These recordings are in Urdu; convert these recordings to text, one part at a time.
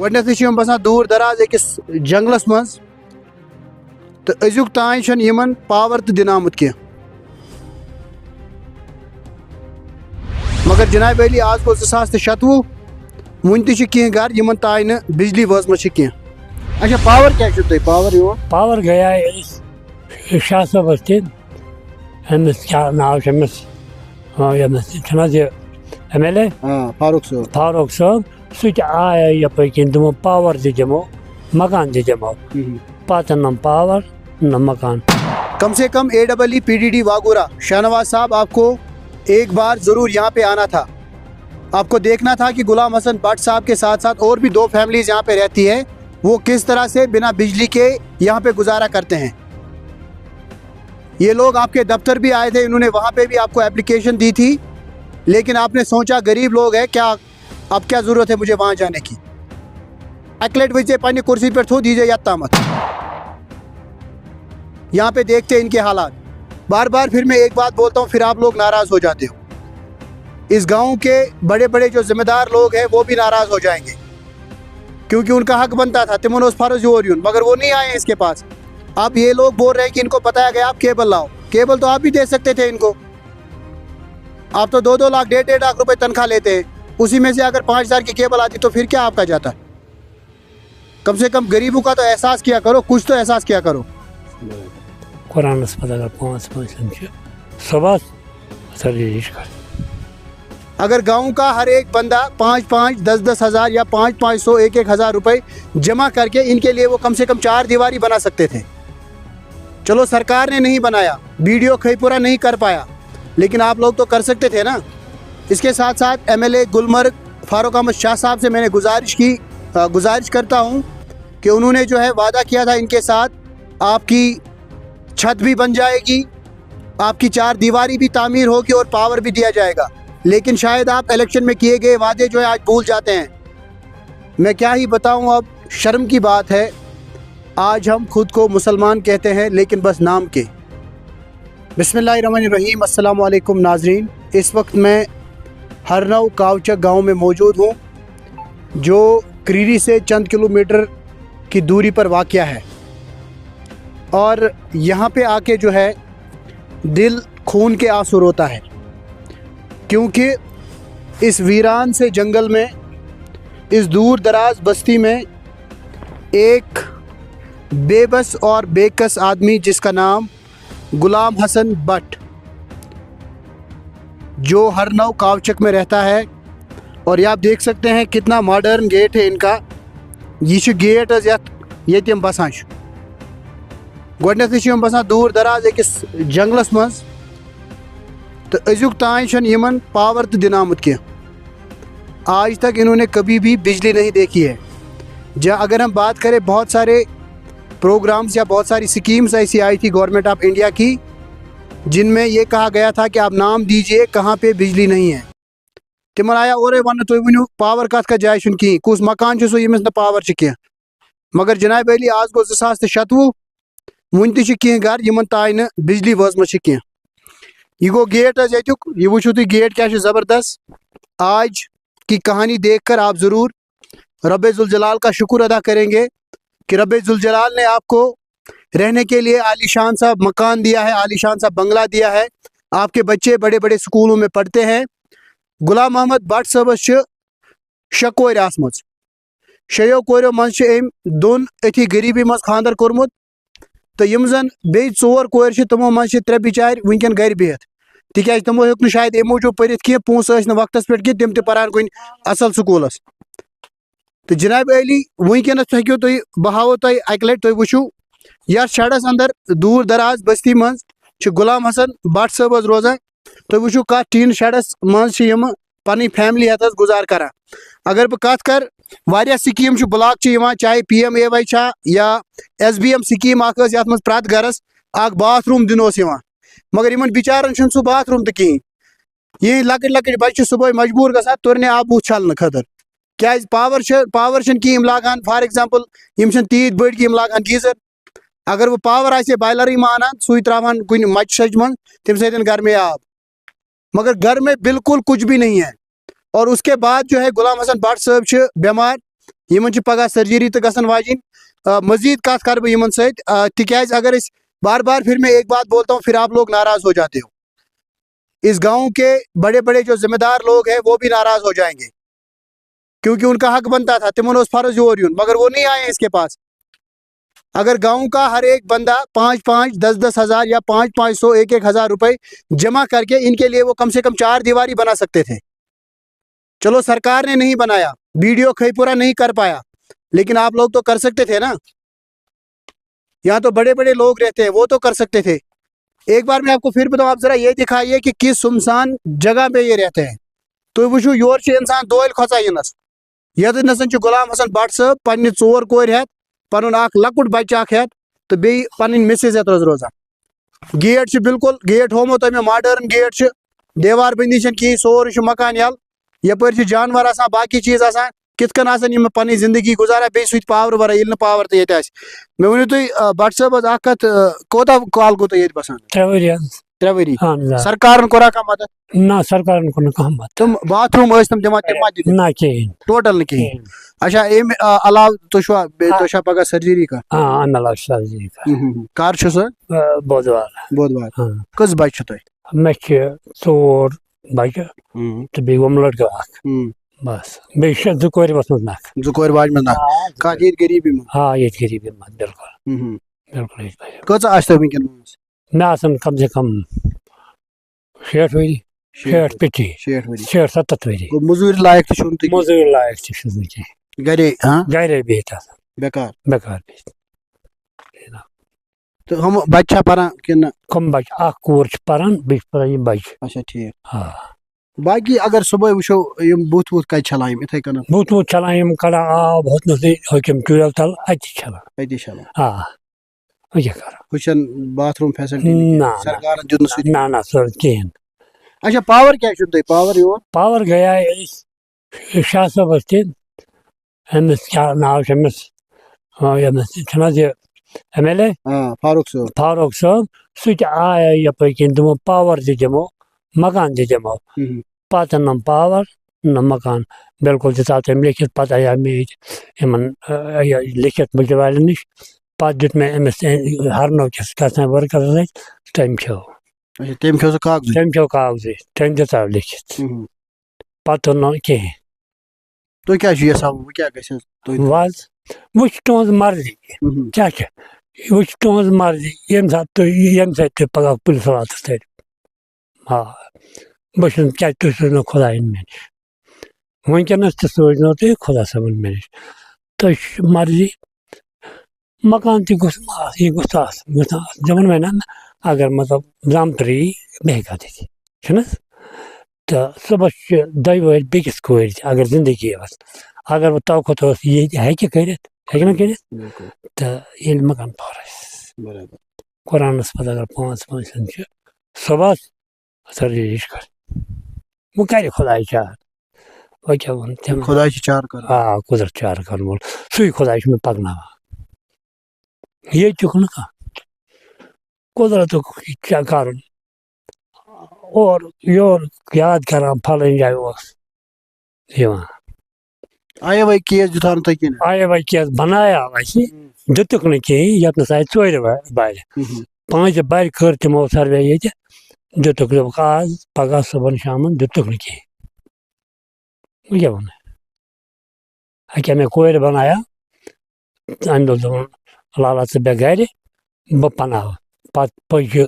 گۄڈنٮ۪تھٕے چھِ یِم بسان دوٗر دراز أکِس جنگلس منٛز تہٕ أزیُک تانۍ چھُنہٕ یِمن پاور تہِ دِنہٕ آمُت کینٛہہ. مگر جناب علی آز گوٚو 2016 وُنہِ تہِ چھِ کینٛہہ گرٕ یِمن تانۍ نہٕ بجلی وٲژمٕژ چھِ کینٛہہ. اچھا پاور کیٛاہ چھُو تۄہہِ پاور یِوان؟ پاور گٔیے أسۍ شاہ صٲبس تہِ أمِس کیٛاہ ناو چھُ أمِس ییٚمِس چھُنہٕ حظ یہِ MLA فاروق صٲب صٲب سُہ تہِ آیے یپٲرۍ کِنۍ دوٚپُن پاور تہِ دِمو مکان تہِ دِمو پتہٕ نہ پاور نہ مکان. کم سے کم AEE PDD واگورہ شاہنواز صاحب آپ کو ایک بار ضرور یہاں پہ آنا تھا. آپ کو دیکھنا تھا کہ غلام حسن بٹ صاحب کے ساتھ ساتھ اور بھی 2 فیملیز یہاں پہ رہتی ہے, وہ کس طرح سے بنا بجلی کے یہاں پہ گزارا کرتے ہیں. یہ لوگ آپ کے دفتر بھی آئے تھے, انہوں نے وہاں پہ بھی آپ کو اپلیکیشن دی تھی, لیکن آپ نے سوچا غریب لوگ ہیں, کیا اب کیا ضرورت ہے مجھے وہاں جانے کی. اکلیٹ وجہ پنی کرسی پہ تھو دیجیے یا تامت. یہاں پہ دیکھتے ہیں ان کے حالات. بار بار پھر میں ایک بات بولتا ہوں, پھر آپ لوگ ناراض ہو جاتے ہو. اس گاؤں کے بڑے بڑے جو ذمہ دار لوگ ہیں وہ بھی ناراض ہو جائیں گے, کیونکہ ان کا حق بنتا تھا تمن اس فرض یور یون, مگر وہ نہیں آئے اس کے پاس. اب یہ لوگ بول رہے ہیں کہ ان کو بتایا گیا آپ کیبل لاؤ. کیبل تو آپ بھی دے سکتے تھے ان کو, آپ تو 2-2 لاکھ 1.5 لاکھ روپے تنخواہ لیتے ہیں, اسی میں سے اگر 5,000 کی کیبل آتی تو پھر کیا آپ کا جاتا. کم سے کم غریبوں کا تو احساس کیا کرو, کچھ تو احساس کیا کرو. قرآن پتہ اگر 5 صبح سرجری کر, اگر گاؤں کا ہر ایک بندہ 5-5, 10-10 ہزار یا 500, 1-1 ہزار روپے جمع کر کے ان کے لیے وہ کم سے کم 4 دیواری بنا سکتے تھے. چلو سرکار نے نہیں بنایا, BDO پورا نہیں کر پایا, لیکن آپ لوگ تو کر سکتے تھے نا. اس کے ساتھ ساتھ MLA گلمرگ فاروق احمد شاہ صاحب سے میں نے گزارش کرتا ہوں کہ انہوں نے جو ہے وعدہ کیا تھا ان کے ساتھ, آپ کی چھت بھی بن جائے گی, آپ کی 4 دیواری بھی تعمیر ہوگی اور پاور بھی دیا جائے گا. لیکن شاید آپ الیکشن میں کیے گئے وعدے جو ہے آج بھول جاتے ہیں. میں کیا ہی بتاؤں, اب شرم کی بات ہے, آج ہم خود کو مسلمان کہتے ہیں لیکن بس نام کے. بسم اللہ الرحمن الرحیم. السلام علیکم ناظرین. اس وقت میں ہرنو کاوچک گاؤں میں موجود ہوں, جو کریری سے چند کلومیٹر کی دوری پر واقع ہے, اور یہاں پہ آ کے جو ہے دل خون کے آنسو روتا ہے, کیونکہ اس ویران سے جنگل میں, اس دور دراز بستی میں ایک بے بس اور بے کس آدمی جس کا نام غلام حسن بٹ, جو ہرنو کاوچک میں رہتا ہے. اور یہ آپ دیکھ سکتے ہیں کتنا ماڈرن گیٹ ہے ان کا. یہ گیٹ حظ یت یم بسان گۄڈنٮ۪تھٕے چھِ یِم بسان دوٗر دراز أکِس جنگلس منٛز تہٕ أزیُک تانۍ چھُنہٕ یِمن پاور تہِ دِنہٕ آمُت کینٛہہ. آج تک انہوں نے کبھی بھی بجلی نہیں دیکھی ہے. اگر ہم بات کریں, بہت سارے پروگرامز یا بہت ساری سکیمز ایسی آئی تھی گورنمنٹ آف انڈیا کی, جن میں یہ کہا گیا تھا کہ آپ نام دیجئے کہاں پہ بجلی نہیں ہے. تمن آیا اورے ون تُہۍ ؤنِو پاور کتھ جایہِ چھُنہٕ کِہیٖنۍ, کُس مکان چھُ سُہ ییٚمِس نہٕ پاور چھُ کینٛہہ. مگر جناب علی آز گوٚو 2016 وُنہِ تہِ چھِ کینٛہہ گرٕ یِمن تانۍ نہٕ بجلی وٲژمٕژ چھِ کینٛہہ. یہ گو گیٹ حظ ییٚتیُک, یہ وٕچھِو تُہۍ گیٹ کیٛاہ چھُ زبردست. آج کی کہانی دیکھ کر آپ ضرور رب ذوالجلال کا شکر ادا کریں گے کہ رب ذوالجلال نے آپ کو رہنے کے لیے عالیشان سا مکان دیا ہے, عالیشان سا بنگلہ دیا ہے. آپ کے بچے بڑے بڑے سکولوں میں پڑھتے ہیں. غلام محمد بٹ صٲبس چھِ 6 کورِ آسمژ. 6 کوریو منٛز چھِ أمۍ 2 أتھی غریٖبی منٛز خانٛدر کوٚرمُت, تہٕ یِم زن بیٚیہِ 4 کورِ چھِ تِمو منٛز چھِ 3 بِچارِ وٕنکٮ۪ن گرِ بِہِتھ, تِکیازِ تِمو ہیوٚک نہٕ شاید اَمہِ موٗجوٗب پٔرِتھ کینٛہہ, پونٛسہٕ ٲسۍ نہٕ وقتس پٮ۪ٹھ کینٛہہ, تِم تہِ پران کُنہِ اصل سکوٗلس. تہٕ جناب علی وٕنکٮ۪نس ہیٚکِو تُہۍ, بہٕ ہاوو تۄہہِ اکہِ لٹہِ, تُہۍ وٕچھِو یتھ شڈس اندر دوٗر دراز بستی منٛز چھِ غلام حسن بٹ صٲب حظ روزان. تُہۍ وٕچھِو کتھ ٹیٖن شڈس منٛز چھِ یِم پنٕنۍ فیملی ہٮ۪تھ حظ گُزار کران. اگر بہٕ کتھ کرٕ, واریاہ سکیٖم چھِ بلاک چھِ یِوان, چاہے PMAY چھا یا SBM سکیٖم اکھ ٲس یتھ منٛز پرٛٮ۪تھ گرس اکھ باتھ روٗم دِنہٕ اوس یِوان, مگر یِمن بِچارن چھُنہٕ سُہ باتھ روٗم تہِ کِہیٖنۍ. یِہِنٛدۍ لۄکٕٹۍ لۄکٕٹۍ بچہِ چھِ صبحٲے مجبوٗر گژھان تُرنہِ آب بُتھ چھلنہٕ خٲطرٕ, کیازِ پاور چھِنہٕ کینٛہہ. یِم لاگان فار ایگزامپل, یِم چھِنہٕ تیٖتۍ بٔڑۍ کینٛہہ, یِم لاگان گیٖزر. اگر وۄنۍ پاور آسہِ ہے بایلرٕے ما انان, سُے تراوان کُنہِ مچہِ سچہِ منٛز, تمہِ سۭتۍ گھر میں آب. مگر گھر میں بالکل کچھ بھی نہیں ہے. اور اس کے بعد جو ہے غلام حسن بٹ صٲب چھِ بٮ۪مار, یمن چھ پگہ سرجری تو گژھن واجن مزید کت کر بہ یمن ست تکیاز اگر اس بار بار پھر میں ایک بات بولتا ہوں پھر آپ لوگ ناراض ہو جاتے ہو. اس گاؤں کے بڑے بڑے جو ذمہ دار لوگ ہیں وہ بھی ناراض ہو جائیں گے کیونکہ ان کا حق بنتا تھا تمن اس فرض یور یون مگر وہ نہیں آئے اس کے پاس. اگر گاؤں کا ہر ایک بندہ 5-5 10-10 ہزار یا 500 1-1 ہزار روپے جمع کر کے ان کے لیے وہ کم سے کم 4 دیواری بنا سکتے تھے. چلو سرکار نے نہیں بنایا, BDO کھیپورا نہیں کر پایا, لیکن آپ لوگ تو کر سکتے تھے نا. یہاں تو بڑے بڑے لوگ رہتے ہیں وہ تو کر سکتے تھے. ایک بار میں آپ کو پھر بتاؤں, آپ ذرا یہ دکھائیے کہ کس سمسان جگہ پہ یہ رہتے ہیں. تو وچھو یور چھ انسان دوئل کھوژا ینس یت نسن چھ غلام حسن بٹ صاحب پنہ 4 کور ہیت پنن اخ لکٹ بچہ اخ ہیت تو بی پنن مسز ہیت روزان. گیٹ چھ بالکل گیٹ ہومو تمہیں ماڈرن گیٹ چھ, دیوار بندی چھن کی, سورے چھ مکان یل, یپر چھ جانور آسان باقی چیز آسان. کت کن آسان یم پنی زندگی گزارا بی سوت پاور برا یل نہ پاور تو یت آس. میں ونو تُہۍ بٹ صاحب اخ کتھ کوتاہ کال گو تُہۍ یت بسان؟ 3 ؤری حظ. 3 ؤری. اہن حظ. سرکارن کوٚرا کانٛہہ مدد؟ نہ سرکارن کوٚر نہٕ کانٛہہ مدد. تم باتھ روم ٲسۍ تم دِوان تِم ما دِتِکھ؟ نہ کِہیٖنۍ. ٹوٹل نہٕ کِہیٖنۍ. اچھا امہِ علاوٕ تُہۍ چھوا پگاہ سرجری کانٛہہ؟ امہِ علاوٕ چھِ سرجری کَرٕنۍ. کر چھُ سُہ؟ بودوار. بودوار. کٔژ بچہِ چھِ تۄہہِ؟ مےٚ چھِ 4 بچہِ تہٕ بیٚیہِ گوٚم لڑکہٕ اکھ. بس بیٚیہِ چھِ 2 کورِ وژھمٕژ نکھ. 2 کورِ واجمٕژ نکھ. کتھ ییٚتہِ غریٖبی منٛز؟ آ ییٚتہِ غریٖبی منٛز بِلکُل بِلکُل ییٚتہِ. کۭژاہ آسہِ تۄہہِ وٕنکٮ۪ن وٲنٛس؟ مےٚ آسن کم سے کم 60 ؤری. 60 پیٚٹھی. 60-70 ؤری. موٚزوٗرِ لایق تہِ چھُو نہٕ تُہۍ؟ موٚزوٗرۍ لایق تہِ چھُس نہٕ کینٛہہ. گرے گرے بِہِتھ آسان بیکار. بیکار بِہِتھ. تہٕ ہُم بچہِ چھا پران کِنہٕ نہ؟ کم بچہِ, اکھ کوٗر چھِ پران بیٚیہِ چھِ پران یہِ بچہِ. اچھا ٹھیٖک. آ باقی اگر صبحٲے وٕچھو یِم بُتھ وُتھ کتہِ چھلان یِم یِتھے کٔنۍ؟ بُتھ وُتھ چھلان یِم کڑان آب ہۄتنسٕے ہۄکھِم ٹیوٗب تل اَتہِ چھلان. اتی چھلان. آ وۄنۍ کیٛاہ کرو. ہُہ چھنہٕ باتھ روم فیسلٹی نہ سرکارن دیُت نہٕ سُہ؟ نہ سُہ کِہیٖنۍ. اچھا پاور کیٛاہ چھُو تۄہہِ پاور یور؟ پاور گٔیے أسۍ شاہ صٲبس تہِ أمِس کیٛاہ ناو چھُ أمِس ییٚمِس چھُنہٕ حظ یہِ MLA فاروق صٲب. فاروق صٲب سُہ تہِ آیے یپٲرۍ کِنۍ دوٚپُن پاور تہِ دِمو مکان تہِ دِمو. پتہٕ نہٕ پاور نہ مکان بِلکُل دِژاو تٔمۍ لیکھِتھ. پتہٕ آیاو مےٚ ییٚتہِ یِمن لیکھِتھ مُلچہِ والٮ۪ن نِش. پتہٕ دیُت مےٚ أمِس ہرنو کِس گژھان ؤرکرس اتھِ تٔمۍ کھیوٚو. تٔمۍ کھیوٚو سُہ کاغذ؟ تٔمۍ کھیوٚو کاغذٕے. تٔمۍ دِژاو لیکھِتھ. پتہٕ نہٕ کِہیٖنۍ. تُہۍ کیٛاہ چھُو یژھان وۄنۍ کیٛاہ گژھِ حظ؟ وۄنۍ چھِ تُہنٛز مرضی کیٛاہ چھِ وۄنۍ چھِ تُہنٛز مرضی ییٚمہِ ساتہٕ تُہۍ پگاہ پُلیٖس واتس تَتہِ. آ بہٕ چھُس کیٛازِ تُہۍ سوٗزنو خۄدا أنۍ مےٚ نِش. وٕنکٮ۪نس تہِ سوٗزنو تُہۍ خۄدا صٲبن مےٚ نِش. تۄہہِ چھِ مرضی. مکان تہِ گوٚژھ یہِ گوٚژھ آسُن دِوان وۄنۍ نہ اگر مطلب زامتٕر یی مےٚ ہیٚکہِ ہا دِتھ چھُنہٕ حظ. تہٕ صُبحس چھِ 2 وٲرۍ بیٚکِس کورِ تہِ اگر زندگی ٲس. اگر وۄنۍ تو کھۄتہٕ اوس ییٚتہِ ہیٚکہِ کٔرِتھ ہیٚکہِ نہٕ کٔرِتھ تہٕ ییٚلہِ مکان پور آسہِ. قرآنس پتہٕ اگر 5 چھِ صُبحس سرجری چھِ کرٕنۍ. وۄنۍ کرِ خۄداے چار. وۄنۍ کیٛاہ ووٚن تٔمۍ؟ خۄداے چھُ چارٕ کران. آ قُدرت چارٕ کرن وول سُے خۄداے چھُ مےٚ پکناوان. ییٚتیُک نہٕ کانٛہہ. قُدرتُک کیٛاہ کرُن. اورُک یورُک یاد کران پھلٲنۍ جایہِ اوس یِوان. آیا وۄنۍ کیس دیُتہا نہٕ تۄہہِ کِہیٖنۍ؟ آیا وۄنۍ کیس بنایا اَسہِ دِتُکھ نہٕ کِہیٖنۍ. ییٚتنس آیہِ 4 بَرِ 5 بَرِ کٔر تِمو سروے ییٚتہِ دِتُکھ دوٚپُکھ آز پگاہ صُبحن شامن دِتُکھ نہٕ کِہیٖنۍ. وۄنۍ کیٛاہ ووٚن اَکیٛاہ مےٚ کورِ بنایا أمۍ دوٚپ دوٚپُن لالا ژٕ بیٚہہ گرِ بہٕ پناوٕ. پتہٕ پٔچ یہِ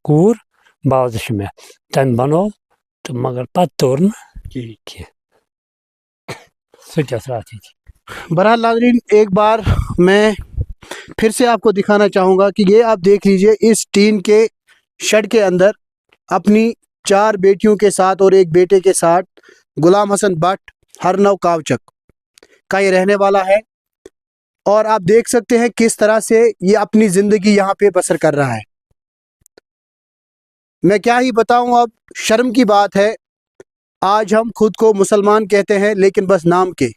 کوٗر باوزٕ چھُ مےٚ تٔمۍ بنوو تہٕ مگر پتہٕ توٚر نہٕ کینٛہہ. سُہ تہِ ٲس راتھ ییٚتہِ. بہرحال ناظرین ایک بار میں پھر سے آپ کو دکھانا چاہوں گا کہ یہ آپ دیکھ لیجئے اس ٹین کے شیڈ کے اندر اپنی 4 بیٹیوں کے ساتھ اور ایک بیٹے کے ساتھ غلام حسن بٹ ہرنو کاوچک کا یہ رہنے والا ہے. اور آپ دیکھ سکتے ہیں کس طرح سے یہ اپنی زندگی یہاں پہ بسر کر رہا ہے. میں کیا ہی بتاؤں اب, شرم کی بات ہے. آج ہم خود کو مسلمان کہتے ہیں لیکن بس نام کے.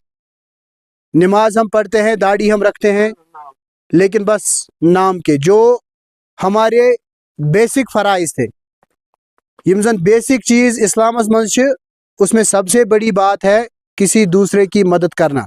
نماز ہم پڑھتے ہیں, داڑھی ہم رکھتے ہیں لیکن بس نام کے. جو ہمارے بیسک فرائض تھے یم زن بیسک چیز اسلامس منز چھ, اس میں سب سے بڑی بات ہے کسی دوسرے کی مدد کرنا.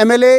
MLA